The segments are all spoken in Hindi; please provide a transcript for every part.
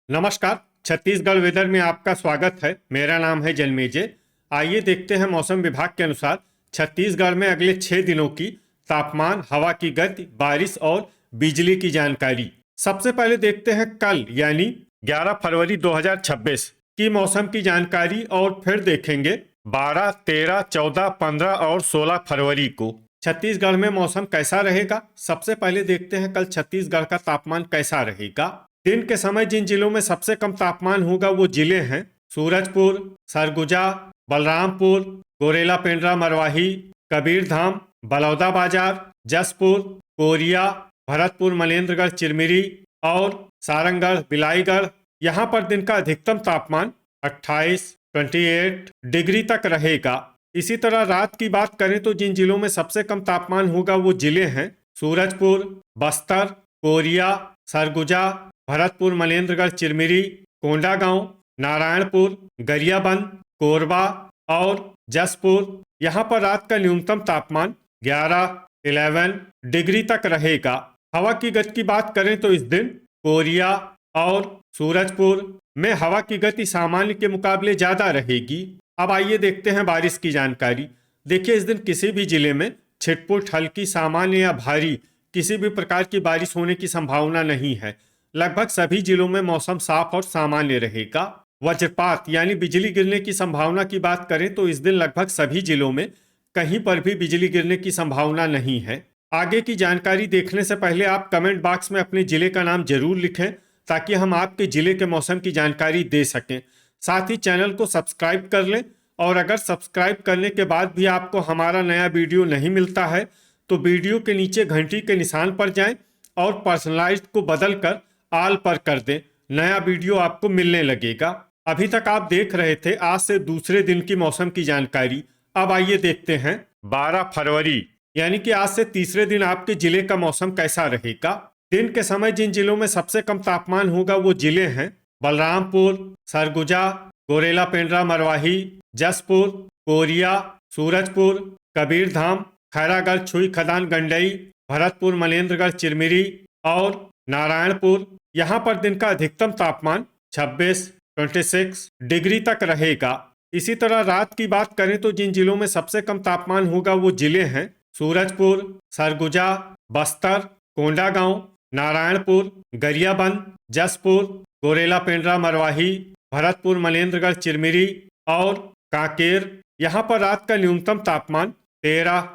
नमस्कार। छत्तीसगढ़ वेदर में आपका स्वागत है। मेरा नाम है जन्मेजय। आइए देखते हैं मौसम विभाग के अनुसार छत्तीसगढ़ में अगले 6 दिनों की तापमान, हवा की गति, बारिश और बिजली की जानकारी। सबसे पहले देखते हैं कल यानी 11 फरवरी 2026 की मौसम की जानकारी और फिर देखेंगे 12, 13, 14, 15 और 16 फरवरी को छत्तीसगढ़ में मौसम कैसा रहेगा। सबसे पहले देखते हैं कल छत्तीसगढ़ का तापमान कैसा रहेगा। दिन के समय जिन जिलों में सबसे कम तापमान होगा वो जिले हैं सूरजपुर, सरगुजा, बलरामपुर, गोरेला पेंड्रा मरवाही, कबीरधाम, बलौदाबाजार, जसपुर, कोरिया, भरतपुर, मनेन्द्रगढ़, चिरमिरी और सारंगढ़, बिलाईगढ़। यहाँ पर दिन का अधिकतम तापमान 28 डिग्री तक रहेगा। इसी तरह रात की बात करें तो जिन जिलों में सबसे कम तापमान होगा वो जिले हैं सूरजपुर, बस्तर, कोरिया, सरगुजा, भरतपुर, मनेन्द्रगढ़, चिरमिरी, कोंडागांव, नारायणपुर, गरियाबंद, कोरबा और जसपुर। यहाँ पर रात का न्यूनतम तापमान 11 डिग्री तक रहेगा। हवा की गति की बात करें तो इस दिन कोरिया और सूरजपुर में हवा की गति सामान्य के मुकाबले ज्यादा रहेगी। अब आइए देखते हैं बारिश की जानकारी। देखिए, इस दिन किसी भी जिले में छिटपुट, हल्की, सामान्य या भारी किसी भी प्रकार की बारिश होने की संभावना नहीं है। लगभग सभी जिलों में मौसम साफ और सामान्य रहेगा। वज्रपात यानी बिजली गिरने की संभावना की बात करें तो इस दिन लगभग सभी जिलों में कहीं पर भी बिजली गिरने की संभावना नहीं है। आगे की जानकारी देखने से पहले आप कमेंट बॉक्स में अपने जिले का नाम जरूर लिखें ताकि हम आपके जिले के मौसम की जानकारी दे सकें। साथ ही चैनल को सब्सक्राइब कर लें और अगर सब्सक्राइब करने के बाद भी आपको हमारा नया वीडियो नहीं मिलता है तो वीडियो के नीचे घंटी के निशान पर जाएं और पर्सनलाइज्ड को बदल कर आल पर कर दें। नया वीडियो आपको मिलने लगेगा। अभी तक आप देख रहे थे आज से दूसरे दिन की मौसम की जानकारी। अब आइए देखते हैं 12 फरवरी यानी कि आज से तीसरे दिन आपके जिले का मौसम कैसा रहेगा। दिन के समय जिन जिलों में सबसे कम तापमान होगा वो जिले हैं बलरामपुर, सरगुजा, गोरेला पेंड्रा मरवाही, जसपुर, कोरिया, सूरजपुर, कबीरधाम, खैरागढ़, छुई खदान, गंडई, भरतपुर, मनेन्द्रगढ़, चिरमिरी और नारायणपुर। यहाँ पर दिन का अधिकतम तापमान 26 डिग्री तक रहेगा। इसी तरह रात की बात करें तो जिन जिलों में सबसे कम तापमान होगा वो जिले हैं सूरजपुर, सरगुजा, बस्तर, कोंडागांव, नारायणपुर, गरियाबंद, जसपुर, गोरेला पेंड्रा मरवाही, भरतपुर, मनेन्द्रगढ़, चिरमिरी और कांकेर। यहाँ पर रात का न्यूनतम तापमान 13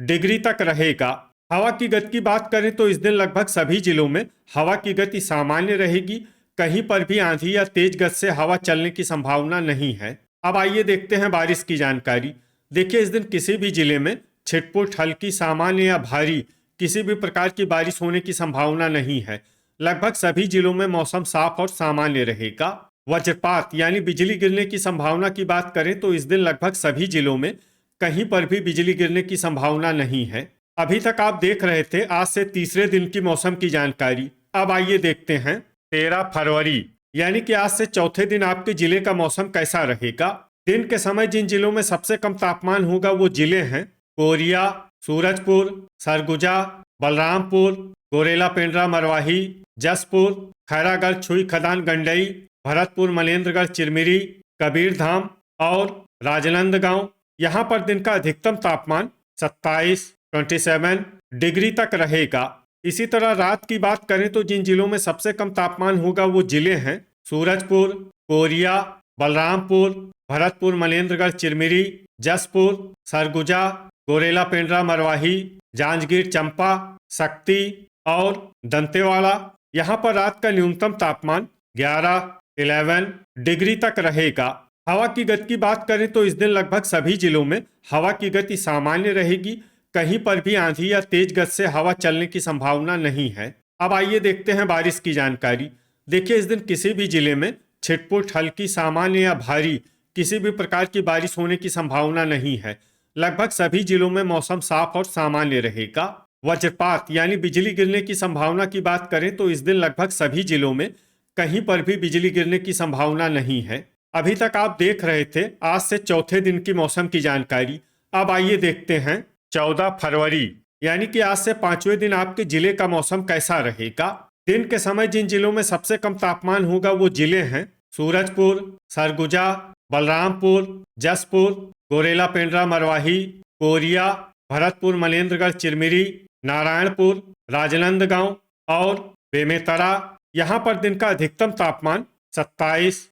डिग्री तक रहेगा। हवा की गति की बात करें तो इस दिन लगभग सभी जिलों में हवा की गति सामान्य रहेगी। कहीं पर भी आंधी या तेज गति से हवा चलने की संभावना नहीं है। अब आइए देखते हैं बारिश की जानकारी। देखिए, इस दिन किसी भी जिले में छिटपुट, हल्की, सामान्य या भारी किसी भी प्रकार की बारिश होने की संभावना नहीं है। लगभग सभी जिलों में मौसम साफ और सामान्य रहेगा। वज्रपात यानी बिजली गिरने की संभावना की बात करें तो इस दिन लगभग सभी जिलों में कहीं पर भी बिजली गिरने की संभावना नहीं है। अभी तक आप देख रहे थे आज से तीसरे दिन की मौसम की जानकारी। अब आइए देखते हैं 13 फरवरी यानी कि आज से चौथे दिन आपके जिले का मौसम कैसा रहेगा। दिन के समय जिन जिलों में सबसे कम तापमान होगा वो जिले हैं कोरिया, सूरजपुर, सरगुजा, बलरामपुर, गोरेला पेंड्रा मरवाही, जसपुर, खैरागढ़, छुई खदान, गंडई, भरतपुर, मनेन्द्रगढ़, चिरमिरी, कबीरधाम और राजनांदगांव। यहाँ पर दिन का अधिकतम तापमान 27 डिग्री तक रहेगा। इसी तरह रात की बात करें तो जिन जिलों में सबसे कम तापमान होगा वो जिले हैं सूरजपुर, कोरिया, बलरामपुर, भरतपुर, मनेन्द्रगढ़, चिरमिरी, जसपुर, सरगुजा, गोरेला पेंड्रा मरवाही, जांजगीर चंपा, शक्ति और दंतेवाड़ा। यहाँ पर रात का न्यूनतम तापमान 11 डिग्री तक रहेगा। हवा की गति की बात करें तो इस दिन लगभग सभी जिलों में हवा की गति सामान्य रहेगी। कहीं पर भी आंधी या तेज गति से हवा चलने की संभावना नहीं है। अब आइए देखते हैं बारिश की जानकारी। देखिए, इस दिन किसी भी जिले में छिटपुट, हल्की, सामान्य या भारी किसी भी प्रकार की बारिश होने की संभावना नहीं है। लगभग सभी जिलों में मौसम साफ और सामान्य रहेगा। वज्रपात यानी बिजली गिरने की संभावना की बात करें तो इस दिन लगभग सभी जिलों में कहीं पर भी बिजली गिरने की संभावना नहीं है। अभी तक आप देख रहे थे आज से चौथे दिन की मौसम की जानकारी। अब आइए देखते हैं 14 फरवरी यानी कि आज से पांचवें दिन आपके जिले का मौसम कैसा रहेगा। दिन के समय जिन जिलों में सबसे कम तापमान होगा वो जिले हैं सूरजपुर, सरगुजा, बलरामपुर, जसपुर, गोरेला पेंड्रा मरवाही, कोरिया, भरतपुर मनेन्द्रगढ़ चिरमिरी, नारायणपुर, राजनांदगांव और बेमेतरा। यहाँ पर दिन का अधिकतम तापमान 27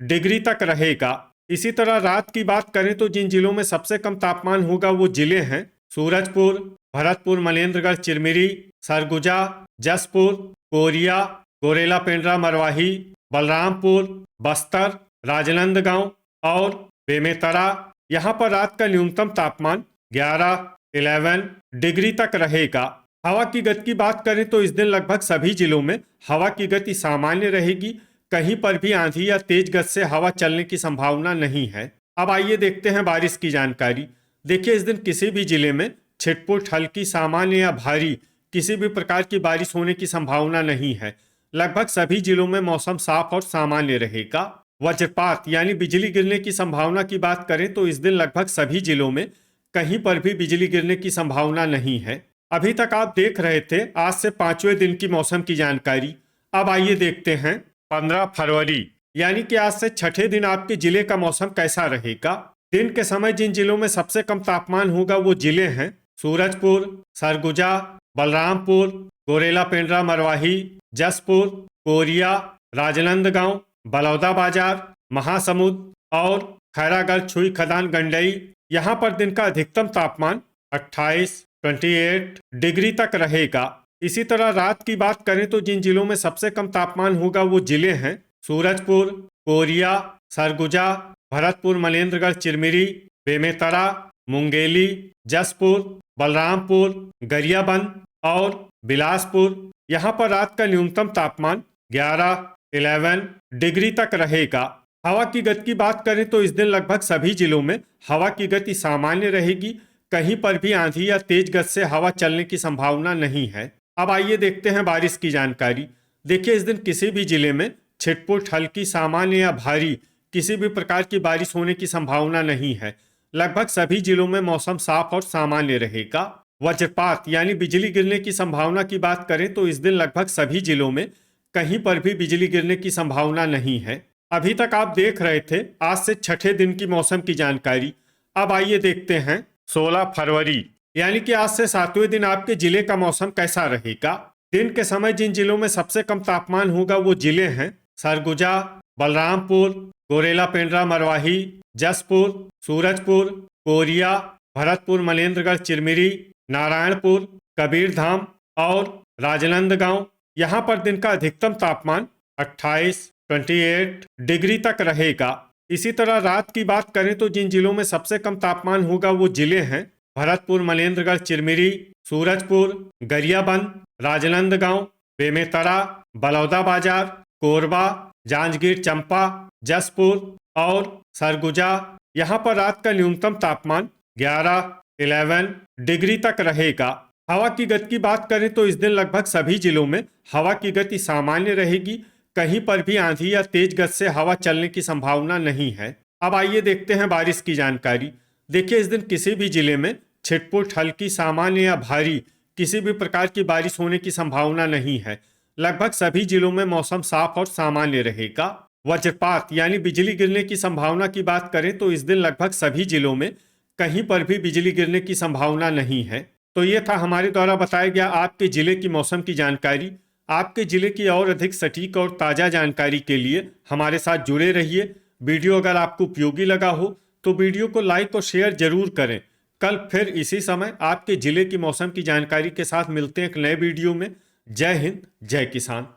डिग्री तक रहेगा। इसी तरह रात की बात करें तो जिन जिलों में सबसे कम तापमान होगा वो जिले हैं सूरजपुर, भरतपुर मनेन्द्रगढ़ चिरमिरी, सरगुजा, जसपुर, कोरिया, गोरेला पेंड्रा मरवाही, बलरामपुर, बस्तर, राजनांदगांव और बेमेतरा। यहाँ पर रात का न्यूनतम तापमान 11 डिग्री तक रहेगा। हवा की गति की बात करें तो इस दिन लगभग सभी जिलों में हवा की गति सामान्य रहेगी। कहीं पर भी आंधी या तेज गति से हवा चलने की संभावना नहीं है। अब आइए देखते हैं बारिश की जानकारी। देखिए, इस दिन किसी भी जिले में छिटपुट, हल्की, सामान्य या भारी किसी भी प्रकार की बारिश होने की संभावना नहीं है। लगभग सभी जिलों में मौसम साफ और सामान्य रहेगा। वज्रपात यानी बिजली गिरने की संभावना की बात करें तो इस दिन लगभग सभी जिलों में कहीं पर भी बिजली गिरने की संभावना नहीं है। अभी तक आप देख रहे थे आज से 5वें दिन की मौसम की जानकारी। अब आइए देखते हैं 15 फरवरी यानी कि आज से 6ठे दिन आपके जिले का मौसम कैसा रहेगा। दिन के समय जिन जिलों में सबसे कम तापमान होगा वो जिले हैं सूरजपुर, सरगुजा, बलरामपुर, गोरेला पेंड्रा मरवाही, जसपुर, कोरिया, राजनांदगांव, बलौदाबाजार, महासमुंद और खैरागढ़, छुई, खदान, गंडई। यहाँ पर दिन का अधिकतम तापमान 28 डिग्री तक रहेगा। इसी तरह रात की बात करें तो जिन जिलों में सबसे कम तापमान होगा वो जिले हैं सूरजपुर, कोरिया, सरगुजा, भरतपुर मनेन्द्रगढ़ चिरमिरी, बेमेतरा, मुंगेली, जसपुर, बलरामपुर, गरियाबंद और बिलासपुर। यहाँ पर रात का न्यूनतम तापमान 11 डिग्री तक रहेगा। हवा की गति की बात करें तो इस दिन लगभग सभी जिलों में हवा की गति सामान्य रहेगी। कहीं पर भी आंधी या तेज गति से हवा चलने की संभावना नहीं है। अब आइए देखते हैं बारिश की जानकारी। देखिए, इस दिन किसी भी जिले में छिटपुट, हल्की, सामान्य या भारी किसी भी प्रकार की बारिश होने की संभावना नहीं है। लगभग सभी जिलों में मौसम साफ और सामान्य रहेगा। वज्रपात यानी बिजली गिरने की संभावना की बात करें तो इस दिन लगभग सभी जिलों में कहीं पर भी बिजली गिरने की संभावना नहीं है। अभी तक आप देख रहे थे आज से 6ठे दिन की मौसम की जानकारी। अब आइए देखते हैं 16 फरवरी यानी कि आज से 7वें दिन आपके जिले का मौसम कैसा रहेगा। दिन के समय जिन जिलों में सबसे कम तापमान होगा वो जिले हैं सरगुजा, बलरामपुर, गोरेला पेंड्रा मरवाही, जसपुर, सूरजपुर, कोरिया, भरतपुर मनेन्द्रगढ़ चिरमिरी, नारायणपुर, कबीरधाम और राजनांदगांव। यहाँ पर दिन का अधिकतम तापमान 28 डिग्री तक रहेगा। इसी तरह रात की बात करें तो जिन जिलों में सबसे कम तापमान होगा वो जिले हैं भरतपुर मनेन्द्रगढ़ चिरमिरी, सूरजपुर, गरियाबंद, राजनांदगांव, बेमेतरा, बलौदाबाजार, कोरबा, जांजगीर चंपा, जसपुर और सरगुजा। यहाँ पर रात का न्यूनतम तापमान 11 डिग्री तक रहेगा। हवा की गति की बात करें तो इस दिन लगभग सभी जिलों में हवा की गति सामान्य रहेगी। कहीं पर भी आंधी या तेज गति से हवा चलने की संभावना नहीं है। अब आइए देखते हैं बारिश की जानकारी। देखिए, इस दिन किसी भी जिले में छिटपुट, हल्की, सामान्य या भारी किसी भी प्रकार की बारिश होने की संभावना नहीं है। लगभग सभी जिलों में मौसम साफ और सामान्य रहेगा। वज्रपात यानी बिजली गिरने की संभावना की बात करें तो इस दिन लगभग सभी जिलों में कहीं पर भी बिजली गिरने की संभावना नहीं है। तो ये था हमारे द्वारा बताया गया आपके जिले की मौसम की जानकारी। आपके जिले की और अधिक सटीक और ताज़ा जानकारी के लिए हमारे साथ जुड़े रहिए। वीडियो अगर आपको उपयोगी लगा हो तो वीडियो को लाइक और शेयर जरूर करें। कल फिर इसी समय आपके जिले की मौसम की जानकारी के साथ मिलते हैं एक नए वीडियो में। जय हिंद, जय किसान।